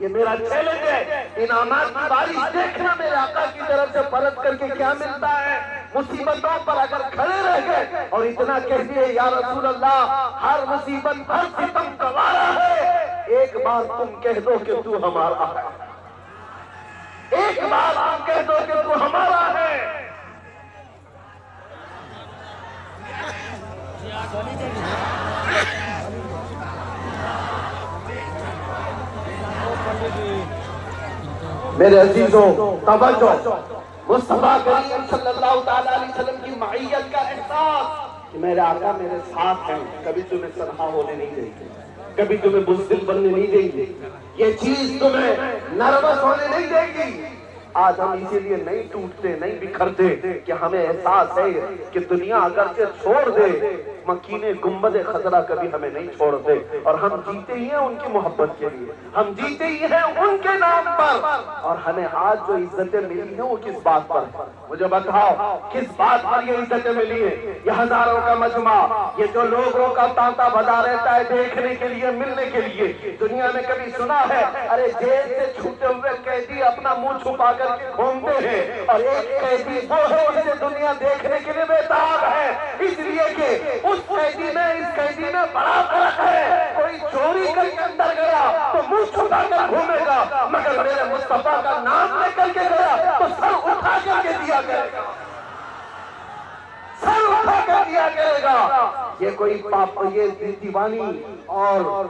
یہ میرا چیلنج ہے، انعامات کی بارش دیکھنا میرے آقا کی طرف سے پلٹ کر کے کیا ملتا ہے۔ مصیبتوں پر اگر کھڑے رہ گئے اور اتنا کہہ دیے یا رسول اللہ ہر مصیبت ہر ستم گوارا ہے، ایک بار تم کہہ دو کہ تو ہمارا ہے، ایک بار تم کہہ دو کہ تو ہمارا ہے۔ میرے عزیزوں توجہ، مصطفیٰ کریم صلی اللہ تعالیٰ علیہ وسلم کی معیت کا احساس کہ میرے آقا میرے ساتھ ہیں، کبھی تمہیں تنہا ہونے نہیں دیں گے، کبھی تمہیں بزدل بننے نہیں دیں گے، یہ چیز تمہیں نروس ہونے نہیں دے گی۔ آج ہم اسی لیے نہیں ٹوٹتے نہیں بکھرتے کہ ہمیں احساس ہے کہ دنیا اگرچہ چھوڑ دے مکین گنبد خضرا کبھی ہمیں نہیں چھوڑتے، اور ہم جیتے ہی ہیں ان کی محبت کے لیے، ہم جیتے ہی ہیں ان کے نام پر۔ اور ہمیں آج جو عزتیں ملی ہیں وہ کس بات پر؟ مجھے بتاؤ کس بات پر یہ عزتیں ملی ہیں؟ یہ ہزاروں کا مجمع، یہ جو لوگوں کا تانتا بجا رہتا ہے دیکھنے کے لیے ملنے کے لیے۔ دنیا میں کبھی سنا ہے ارے جیل سے چھوٹے ہوئے قیدی اپنا منہ چھپا کر کے گھومتے ہیں، اور ایک قیدی وہ ہے جسے دنیا دیکھنے کے لیے بےتاب ہے، اس لیے کہ اس قیدی میں اس قیدی میں بڑا فرق ہے۔ کوئی چوری کر کے اندر گیا تو منہ چھپا کر گھومے گا، مگر میرے مصطفیٰ کا نام لے کر کے گیا تو سر اٹھا کر کے دیا کرے گا، سر اٹھا کر دیا کرے گا۔ یہ کوئی یہ دیوانی اور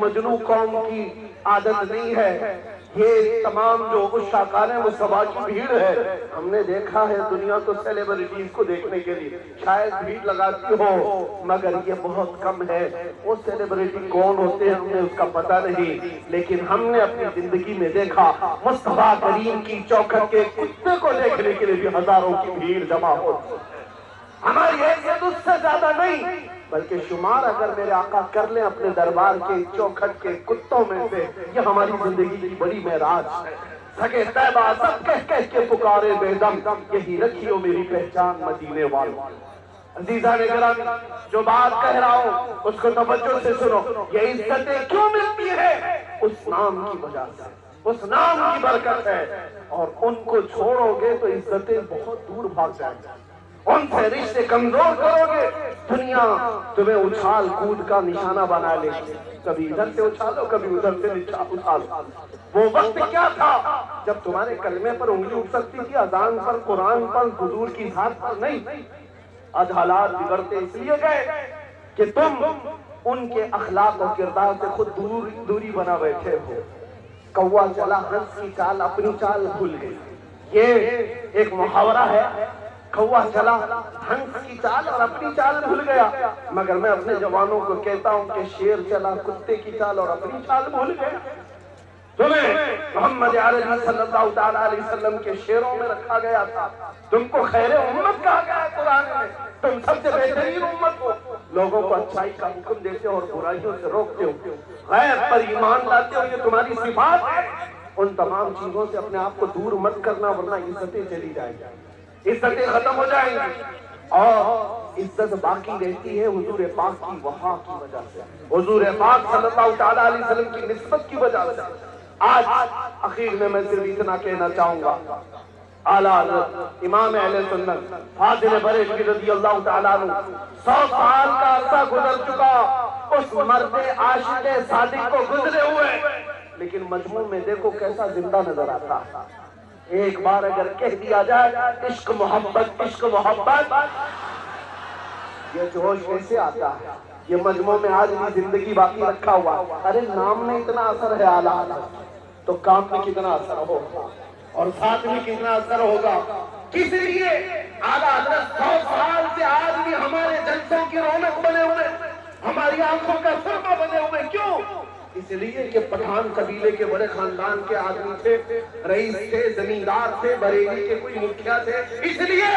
مجنو قوم کی عادت نہیں ہے، یہ تمام جو عشاقان مصطفیٰ کی بھیڑ ہے۔ ہم نے دیکھا ہے دنیا تو سیلیبریٹیز کو دیکھنے کے لیے شاید بھیڑ لگاتی ہو، مگر یہ بہت کم ہے۔ وہ سیلیبریٹی کون ہوتے ہیں ہمیں اس کا پتہ نہیں، لیکن ہم نے اپنی زندگی میں دیکھا مصطفیٰ کریم کی چوکھٹ کے کتے کو دیکھنے کے لیے بھی ہزاروں کی بھیڑ جمع ہوتی۔ ہماری حیثیت اس سے زیادہ نہیں، بلکہ شمار اگر میرے آقا کر لیں اپنے دربار کے چوکھٹ کے کتوں میں سے، یہ ہماری زندگی کی بڑی معراج ہے۔ سگے طیبہ سب کہہ کہہ کے پکارے بے دم، یہی رکھیو میری پہچان مدینے والوں۔ عزیزان گرامی، جو بات کہہ رہا ہوں اس کو توجہ سے سنو۔ یہ عزتیں کیوں ملتی ہے؟ اس نام کی وجہ سے، اس نام کی برکت ہے، اور ان کو چھوڑو گے تو عزتیں بہت دور بھاگ جائیں گے، ان سے رشتے کمزور کرو گے، دنیا تمہیں اچھال کود کا نشانہ بنا لے گی، کبھی ادھر سے اچھالو کبھی ادھر سے اچھالو۔ وہ وقت کیا تھا جب تمہارے کلمے پر انگلی اٹھ سکتی تھی، اذان پر، قرآن پر، حضور کی ذات پر نہیں۔ آج حالات بگڑتے اس لیے گئے کہ تم ان کے اخلاق و کردار سے خود دوری بنا بیٹھے ہو۔ کوا چلا ہنس کی چال اپنی چال بھول گئی، یہ ایک محاورہ ہے۔ کوا چلا ہنس کی چال اور اپنی چال بھول گیا، مگر میں اپنے جوانوں کو کہتا ہوں کہ شیر چلا کتے کی چال اور اپنی چال بھول گیا۔ تمہیں محمد عربی صلی اللہ علیہ وسلم کے شعروں میں رکھا گیا تھا، تم کو خیر امت کہا گیا ہے قرآن میں، تم سب سے بہترین امت ہو، لوگوں کو اچھائی کا حکم دیتے ہو اور برائیوں سے روکتے ہو، غیب پر ایمان لاتے ہو، یہ تمہاری صفات ہے۔ ان تمام چیزوں سے اپنے آپ کو دور مت کرنا، ورنہ عزتیں چلی جائیں گی، عزتیں ختم ہو جائیں گی، اور عزت باقی رہتی ہے حضور پاک کی وفا کی وجہ سے، حضور پاک صلی اللہ علیہ وسلم کی نسبت کی وجہ سے۔ آج اخیر میں صرف اتنا کہنا چاہوں گا، اعلیٰ حضرت امام اہل سنت فاضل بریلوی رضی اللہ تعالیٰ عنہ 100 سال کا عرصہ گزر چکا اس مرد عاشق صادق کو گزرے ہوئے، لیکن مجموع میں دیکھو کیسا زندہ نظر آتا ہے۔ ایک بار اگر کہہ دیا جائے عشق محبت عشق محبت، یہ جوش کیسے آتا ہے؟ یہ مجموع میں آج بھی زندگی باقی رکھا ہوا۔ ارے نام میں اتنا اثر ہے اعلیٰ حضرت، تو کام میں کتنا اثر ہوگا اور ساتھ میں کتنا اثر ہوگا۔ کس لیے اعلیٰ حضرت 100 سال سے آج بھی ہمارے جلسوں کی رونق بنے ہوئے، ہماری آنکھوں کا سرما بنے ہوئے؟ کیوں؟ اس لیے کہ پٹھان قبیلے کے بڑے خاندان کے آدمی تھے، رئیس تھے، زمیندار تھے، بریلی کے کوئی مکھیا تھے، اس لیے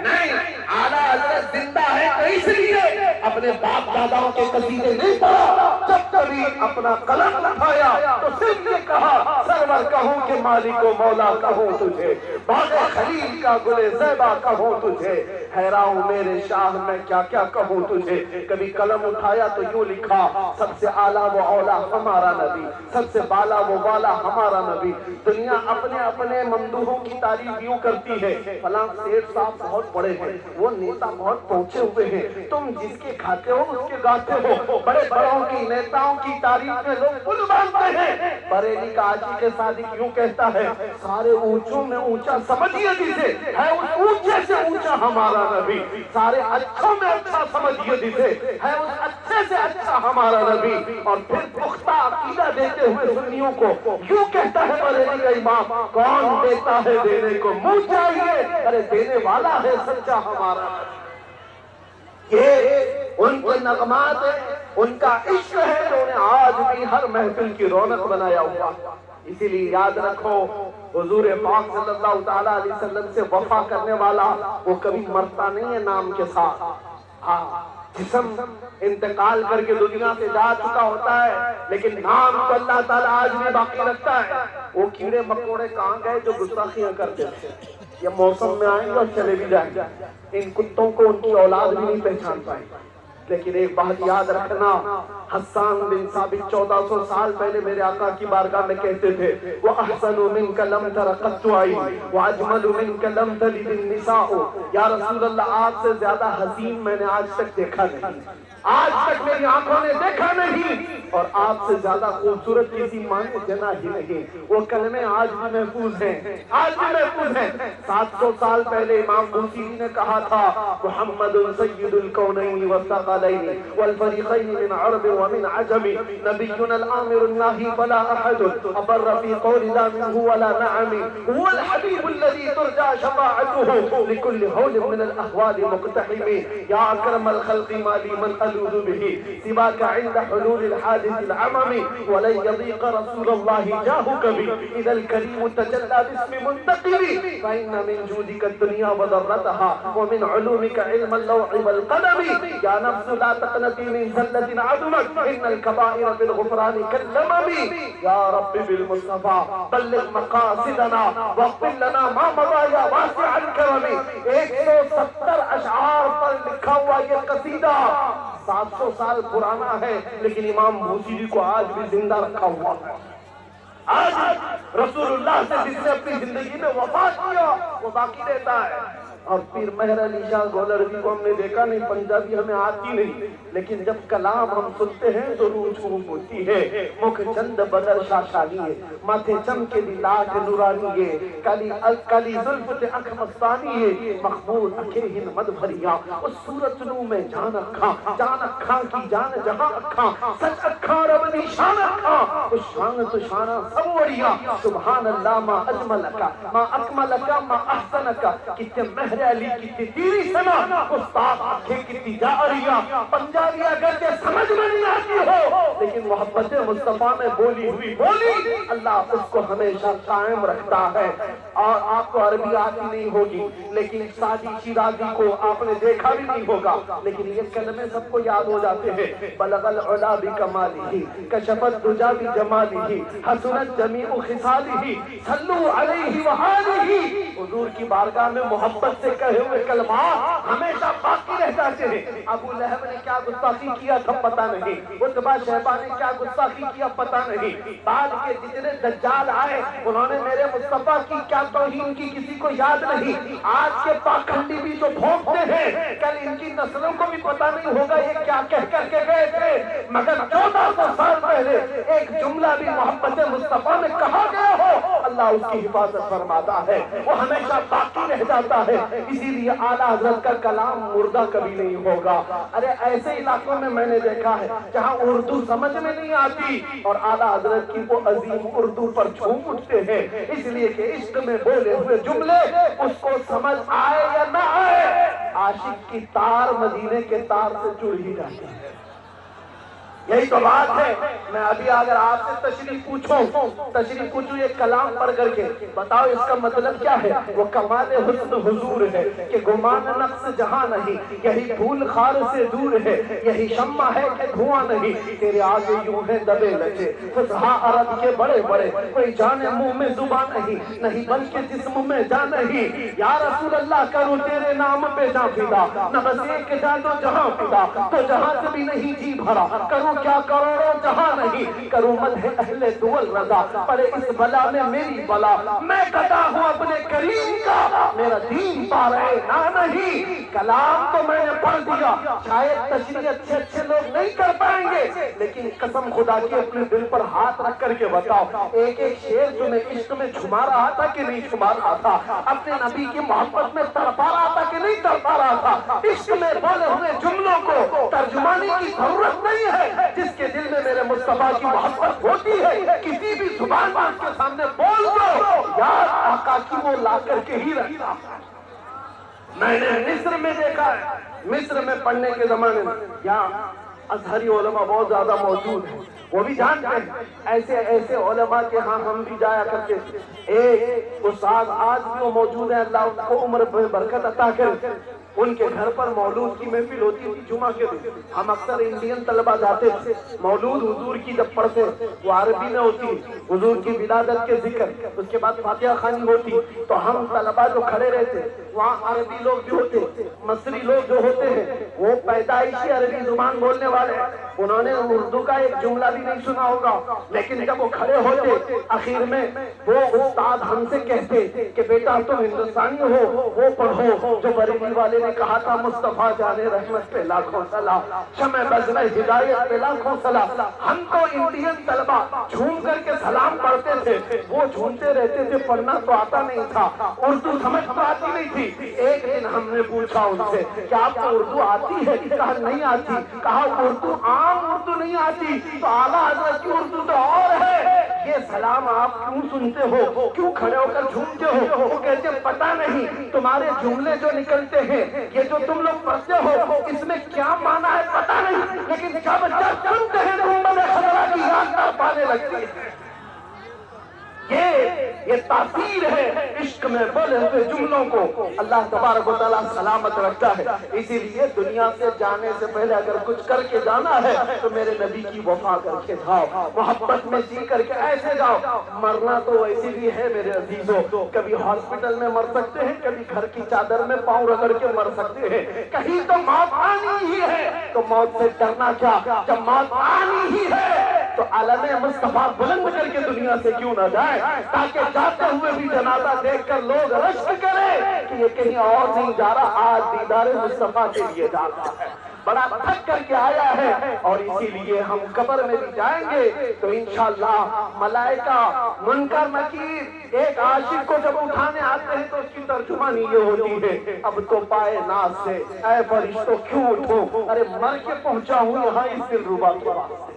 نہیں۔ اعلیٰ حضرت زندہ ہے تو اس لیے اپنے باپ داداؤں کے قصیدے نہیں پڑھا، جب کبھی اپنا قلم اٹھایا تو صرف یہ کہا سرور کہوں کہ مالک و مولا کہوں تجھے، باغ خلیل کا گل زیبا کہوں تجھے، حیران میرے شاہ میں کیا کیا کہوں تجھے۔ کبھی قلم اٹھایا تو یوں لکھا سب سے اعلیٰ و اولا ہمارا نبی، سب سے بالا و بالا ہمارا نبی۔ دنیا اپنے اپنے ممدوحوں کی تعریف یوں کرتی ہے، فلاں سیٹھ صاحب بہت بڑے ہیں، وہ نیتا بہت پہنچے ہوئے ہیں، تم جس کے کھاتے ہو اس کے گاتے ہو۔ بڑے بڑوں کی نیتاؤں کی تعریف میں لوگ پل باندھتے ہیں۔ بریلی کا عاشق صادق یوں کہتا ہے سارے اونچوں میں اونچا سمجھیے جسے، ہے اس اونچے سے اونچا ہمارا نبی، سارے اچھوں میں اچھا سمجھیے جسے، ہے اس اچھے سے اچھا ہمارا نبی۔ اور پھر پختہ عقیدہ دیتے ہوئے سنیوں کو یوں کہتا ہے بریلی کا امام، کون دیتا ہے دینے کو منہ چاہیے، ارے دینے والا ہے سچا ہمارا۔ یہ ان کے نغمات ہیں، ان کا عشق ہے جو انہیں آج بھی ہر محفل کی رونق بنایا ہوا۔ اسی لیے یاد رکھو حضور پاک صلی اللہ تعالیٰ علیہ وسلم سے وفا کرنے والا وہ کبھی مرتا نہیں ہے نام کے ساتھ۔ ہاں جسم انتقال کر کے دنیا سے جا چکا ہوتا ہے، لیکن نام کو اللہ تعالیٰ آج بھی باقی رکھتا ہے۔ وہ کیڑے مکوڑے کہاں گئے جو گستاخیاں کرتے تھے؟ یہ موسم میں آئیں گے اور چلے بھی جائیں گے، ان کتوں کو ان کی اولاد بھی نہیں پہچان پائے۔ لیکن ایک بات یاد رکھنا، حسان بن ثابت 1400 سال پہلے میرے آقا کی بارگاہ میں کہتے تھے وَأَحْسَنُ مِنْكَ لَمْ تَرَ قَطُّ عَيْنٌ وَأَجْمَلُ مِنْكَ لَمْ تَلِدِ النِّسَاءُ، یا رسول اللہ آپ سے زیادہ حسین میں نے آج تک دیکھا نہیں، آج تک میری آنکھوں نے دیکھا نہیں، اور آپ سے زیادہ خوبصورت کسی ماں نے جنا ہی نہیں۔ وہ کلمے آج بھی محفوظ ہیں، آج بھی محفوظ ہیں۔ 700 سال پہلے امام بوسیری نے کہا تھا محمد سید الکونین والثقلین والفریقین من عرب ومن عجم، نبینا الامر الناہی فلا احد ابر فی قول لا منہ ولا نعم، هو الحبیب الذی ترجى شفاعته لكل حول من الاحوال مقتحم، یا اکرم الخلق ما لی من الوذ به سواك عند حلول الحادث العمم، ولن يضيق رسول الله جاهك بي اذا الكريم تجلى باسم منتقم، فان من جودك الدنيا وضرتها ومن علومك علم اللوح والقلم، يا نفس نفس لا تقنطی من ذلة عظمت ان الكبائر بالغفران كاللمم یا رب بالمصطفى بلغ مقاصدنا واغفر لنا ما مضى یا واسع الکرم 170 اشعار پر لکھا ہوا یہ قصیدہ 700 سال پرانا ہے، لیکن امام بوصیری کو آج بھی زندہ رکھا ہوا ہے۔ آج رسول اللہ سے جس نے اپنی زندگی میں وفا کیا وہ باقی رہتا ہے۔ اور پھر مہر علی شاہ گولروی کو ہم نے دیکھا نہیں، پنجابی ہمیں آتی نہیں، لیکن جب کلام ہم سنتے ہیں تو روح چوم ہوتی ہے۔ مکھ چند بدر شاشانی ہے، ماتھے چمکے دی لاکھ نورانی ہے، کلی زلف تے اکھ مستانی ہے، مخمور اکھے ہن مد بھریا اس صورت نو میں جان اکھاں کی جان جہاں اکھاں سچ اکھاں رب دی شان اکھاں اس شان تو شانہ سموڑیا سبحان اللہ ما اجملکا ما اکملکا ما احسنکا کتے مہر علی کی تیری سنا گستاخ آنکھیں کی جاریا پنجابی اگر کے سمجھ میں نہیں آتی ہو، لیکن محبت مصطفیٰ میں بولی ہوئی بولی اللہ اس کو ہمیشہ قائم رکھتا ہے۔ اور آپ کو عربی آتی نہیں ہوگی، لیکن سادی شیرازی کو آپ نے دیکھا بھی نہیں ہوگا، لیکن یہ کلمے سب کو یاد ہو جاتے ہیں۔ بلغ العلا بکمالہ کشف الدجا بجمالہ حسنت جمیع خصالہ صلو علیہ وآلہ۔ حضور کی بارگاہ میں محبت سے کہے ہوئے کلمات ہمیشہ باقی رہ جاتے ہیں۔ ابو لہب نے کیا گستاخی کیا تھا پتہ نہیں، عتبہ شیبہ نے کیا گستاخی کیا پتہ نہیں، بعد کے جتنے دجال آئے انہوں نے میرے مصطفیٰ کی کیا توہین کی کسی کو یاد نہیں۔ آج کے پاکھنڈی بھی جو بھونکتے ہیں کل ان کی نسلوں کو بھی پتہ نہیں ہوگا یہ کیا کہہ کر کے گئے تھے، مگر 1400 سال پہلے ایک جملہ بھی محبت مصطفیٰ میں کہا گیا ہو اللہ اس کی حفاظت فرماتا ہے، وہ ہمیشہ باقی رہ جاتا ہے۔ اسی لیے اعلیٰ حضرت کا کلام مردہ کبھی نہیں ہوگا۔ ارے ایسے علاقوں میں میں نے دیکھا ہے جہاں اردو سمجھ میں نہیں آتی اور اعلیٰ حضرت کی وہ عظیم اردو پر جھوم اٹھتے ہیں، اس لیے کہ عشق میں بولے ہوئے جملے اس کو سمجھ آئے یا نہ آئے عاشق کی تار مدینے کے تار سے جڑ ہی جاتی ہے۔ یہی تو بات ہے۔ میں ابھی اگر آپ سے تشریح پوچھوں یہ کلام پڑھ کر کے بتاؤ اس کا مطلب کیا ہے؟ وہ کمال حسن حضور ہے کہ گمان نقص جہاں نہیں، یہی پھول خار سے دور ہے، یہی شمع ہے کہ دھواں نہیں، تیرے آگے یوں ہے دبے لچے فصحا عرب کے بڑے بڑے، کوئی جانے منہ میں زبان نہیں بلکہ جسم میں جان نہیں۔ یا رسول اللہ کروں تیرے نام پہ جاں فدا، نہ بس ایک جان تو جہاں فدا، تو جہاں سے بھی نہیں جی بھرا، کروں کیا کروڑوں جہاں نہیں، کروں مدح اہل دول رضا، پڑے اس بلا میں میری بلا، میں قطع ہوں اپنے کریم کا، میرا دین پا رہے نہ نہیں۔ کلام تو میں نے پڑھ دیا، شاید تشریح اچھے لوگ نہیں کر پائیں گے، لیکن قسم خدا کی اپنے دل پر ہاتھ رکھ کر کے بتاؤ ایک شعر تمہیں عشق میں جھما رہا تھا کہ نہیں جھما رہا تھا؟ اپنے نبی کی محبت میں تڑپا رہا تھا کہ نہیں تڑپا رہا تھا؟ عشق میں بولے ہوئے جملوں کو ترجمانی کی ضرورت نہیں ہے۔ جس کے دل میں میرے مصطفیٰ کی محبت ہوتی ہے کسی بھی زبان میں اس کے سامنے بول دو یاد آقا کی وہ لا کر کے ہی رکھتا۔ میں نے مصر میں دیکھا ہے، مصر میں پڑھنے کے زمانے میں یہاں ازہری علماء بہت زیادہ موجود ہیں، وہ بھی جانتے ہیں ایسے علماء کے ہاں ہم بھی جایا کرتے تھے۔ ایک استاد آج بھی وہ موجود ہیں، اللہ ان کو عمر برکت عطا کرے، ان کے گھر پر مولود کی محفل ہوتی تھی جمعہ کے دن، ہم اکثر انڈین طلبہ جاتے تھے، مولود حضور کی جب پڑھتے وہ عربی میں ہوتی، حضور کی ولادت کے ذکر، اس کے بعد فاتحہ خوانی ہوتی، تو ہم طلبہ جو کھڑے رہتے وہاں عربی لوگ بھی ہوتے، مصری لوگ جو ہوتے ہیں وہ پیدائشی عربی زبان بولنے والے، انہوں نے اردو کا ایک جملہ بھی نہیں سنا ہوگا، لیکن جب وہ کھڑے ہوتے آخر میں وہ استاد ہم سے کہتے کہ بیٹا تم ہندوستانی ہو وہ پڑھو جو بریلی والے نے کہا تھا مصطفیٰ جانے رحمت پہ لاکھوں سلام، شمع بزم ہدایت پہ لاکھوں سلام۔ ہم تو انڈین طلبہ جھوم کر کے سلام پڑھتے تھے، وہ جھومتے رہتے تھے، پڑھنا تو آتا نہیں تھا، اردو سمجھ تو آتی نہیں تھی۔ ایک دن ہم نے پوچھا ان سے کہ آپ کو اردو آتی ہے؟ کہا نہیں آتی۔ کہا اردو عام اردو نہیں آتی تو اعلیٰ حضرت کی اردو تو اور ہے، یہ سلام آپ کیوں سنتے ہو، کیوں کھڑے ہو کر جھومتے ہو؟ وہ کہتے پتہ نہیں تمہارے جملے جو نکلتے ہیں یہ جو تم لوگ پڑھتے ہو اس میں کیا معنی ہے پتہ نہیں، لیکن جب سنتے ہیں تو خدا کی یاد پانے لگتی ہے۔ یہ یہ تاثیر ہے عشق میں بولے ہوئے جملوں کو اللہ تبارک و تعالیٰ سلامت رکھتا ہے۔ اسی لیے دنیا سے جانے سے پہلے اگر کچھ کر کے جانا ہے تو میرے نبی کی وفا کر کے جاؤ، محبت میں جی کر کے ایسے جاؤ۔ مرنا تو ویسے بھی ہے میرے عزیزوں، کبھی ہاسپٹل میں مر سکتے ہیں، کبھی گھر کی چادر میں پاؤں رگڑ کے مر سکتے ہیں، کہیں تو موت آنی ہی ہے۔ تو موت سے ڈرنا کیا، جب موت آنی ہی ہے تو علم مصطفیٰ بلند کر کے دنیا سے کیوں نہ جائے، تاکہ جاتے ہوئے بھی جنازہ دیکھ کر لوگ رشک کرے کہ یہ کہیں اور نہیں جا رہا، آج دیدار مصطفیٰ کے لیے جا رہا ہے، بڑا تھک کر کے آیا ہے۔ اور اسی لیے ہم قبر میں بھی جائیں گے تو انشاءاللہ ملائکہ منکر نکیر ایک عاشق کو جب اٹھانے آتے ہیں تو اس کی ترجمانی یہ ہوتی ہے، اب تو پائے ناز سے اے فرشتوں کیوں اٹھو، ارے مر کے پہنچا ہوں یہاں اس دلربا کے واسطے،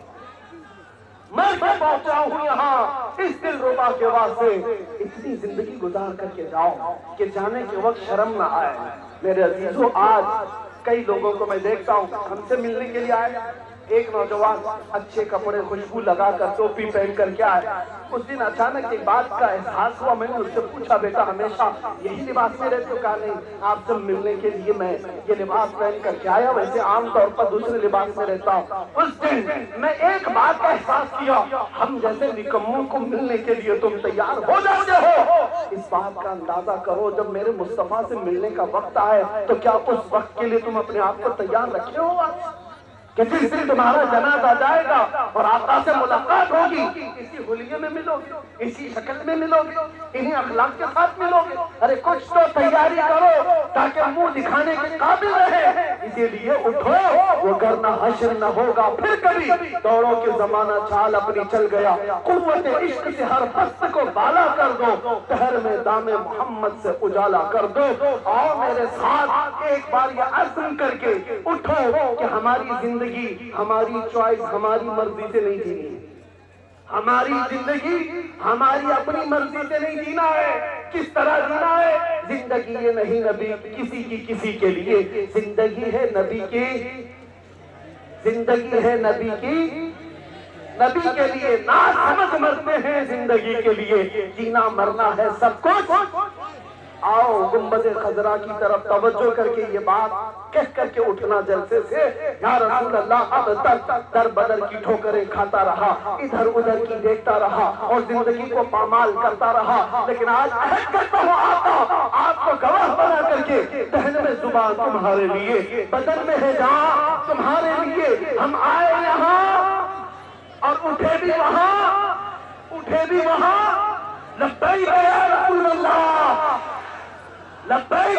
مر کے پہنچا ہوں یہاں اس دلربا کے واسطے۔ اتنی زندگی گزار کر کے جاؤ کہ جانے کے وقت شرم نہ آئے۔ میرے عزیزوں، آج کئی لوگوں کو میں دیکھتا ہوں ہم سے ملنے کے لیے آئے، ایک نوجوان اچھے کپڑے خوشبو لگا کر ٹوپی پہن کر کے آئے۔ اس دن اچانک ایک بات کا احساس ہوا، میں نے اس سے پوچھا بیٹا ہمیشہ یہی لباس میں رہتے ہو؟ کہا نہیں، آپ سے ملنے کے لیے میں یہ لباس پہن کر کے آیا، ویسے عام طور پر دوسرے لباس میں رہتا ہوں۔ اس دن میں ایک بات کا احساس کیا، ہم جیسے نکموں کو ملنے کے لیے تم تیار ہو جاتے ہو، اس بات کا اندازہ کرو جب میرے مصطفیٰ سے ملنے کا وقت آئے تو کیا اس وقت کے لیے تم اپنے آپ کو تیار رکھے ہو کہ جس دن تمہارا جنازہ جائے گا اور آقا سے ملاقات ہوگی اسی حلیے میں ملو گے، اسی شکل میں ملو گے، انہی اخلاق کے ساتھ ملو گے؟ ارے کچھ تو تیاری کرو تاکہ منہ دکھانے کے قابل رہے۔ اسی لیے اٹھو، وہ کرنا حشر نہ ہوگا پھر کبھی، دوڑوں کے زمانہ چال اپنی چل گیا، قوت عشق سے ہر پست کو بالا کر دو، شہر میں دام محمد سے اجالا کر دو۔ آؤ میرے ساتھ ایک بار یہ عزم کر کے اٹھو کہ ہماری زندگی، ہماری چوائس ہماری مرضی سے نہیں جینی، ہماری زندگی ہماری اپنی مرضی سے نہیں جینا ہے۔ کس طرح جینا ہے؟ زندگی یہ نہیں نبی کسی کی کسی کے لیے، زندگی ہے نبی کی، زندگی ہے نبی کی، نبی کے لیے نا سمجھ مرتے ہیں زندگی کے لیے، جینا مرنا ہے سب کچھ۔ آؤ گنبد خضرا کی طرف توجہ کر کے یہ بات کہہ کر کے اٹھنا جلسے سے، یا رسول اللہ اب تک در بدر کی ٹھوکریں کھاتا رہا، ادھر ادھر کی دیکھتا رہا اور زندگی کو پامال کرتا رہا، لیکن آج عہد کرتا ہوں آقا آپ کو گواہ بنا کر کے، دہن میں زبان تمہارے لیے، بدن میں ہے جان تمہارے لیے، ہم آئے یہاں اور اٹھے بھی وہاں، اٹھے بھی وہاں، لبیک یا رسول اللہ، لبیک